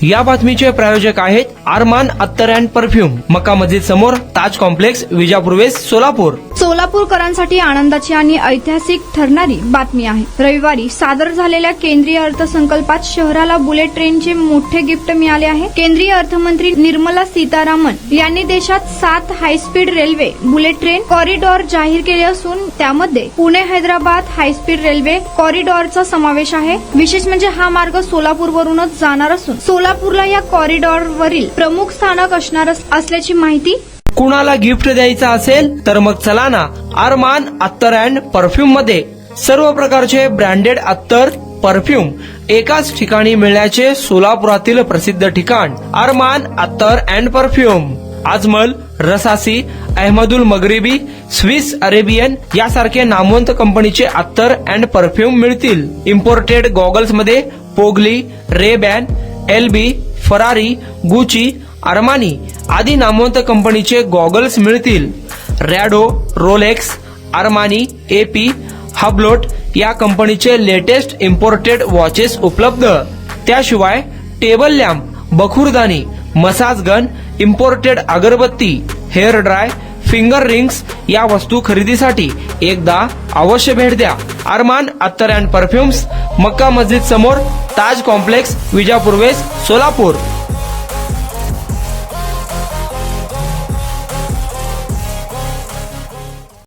या बातमीचे प्रायोजक आहेत अरमान अत्तर अँड परफ्यूम, मक्का मस्जिद समोर, ताज कॉम्प्लेक्स, विजापूर वेस्ट, सोलापूर. सोलापूरकरांसाठी आनंदाची आणि ऐतिहासिक ठरणारी बातमी आहे. रविवारी सादर झालेल्या केंद्रीय अर्थसंकल्पात शहराला बुलेट ट्रेनचे मोठे गिफ्ट मिळाले आहे. केंद्रीय अर्थमंत्री निर्मला सीतारामन यांनी देशात 7 high speed railway bullet train corridor जाहीर केले असून त्यामध्ये पुणे हैदराबाद हायस्पीड रेल्वे कॉरिडॉरचा समावेश आहे. विशेष म्हणजे हा मार्ग सोलापूरवरूनच जाणार असून सोलापूरला या कॉरिडॉरवरील प्रमुख स्थानक असणार असल्याची माहिती. कुणाला गिफ्ट द्यायचं असेल तर मग चला ना अरमान अत्तर अँड परफ्यूम मध्ये. सर्व प्रकारचे ब्रँडेड अत्तर परफ्यूम एकाच ठिकाणी मिळण्याचे सोलापुरातील प्रसिद्ध ठिकाण Armaan attar and perfume. Ajmal, Rasasi, Ahmed Al Maghribi, Swiss Arabian यासारखे नामवंत कंपनीचे अत्तर अँड परफ्यूम मिळतील. इम्पोर्टेड गॉगल्स मध्ये पोगली, Ray Ban, LB, Ferrari, Gucci, Armani आदी नामवंत कंपनीचे गॉगल्स मिळतील. Rado, Rolex, Armani, AP, Hublot या कंपनीचे लेटेस्ट इम्पोर्टेड वॉचेस उपलब्ध. त्याशिवाय टेबल लॅम्प, बखुरदानी, massage gun, imported agarbatti, hair dry, finger rings या वस्तू खरेदीसाठी एकदा अवश्य भेट द्या. अरमान अत्तर अँड परफ्यूम्स, मक्का मस्जिद समोर, ताज कॉम्प्लेक्स, विजापूर वेस्ट, सोलापूर.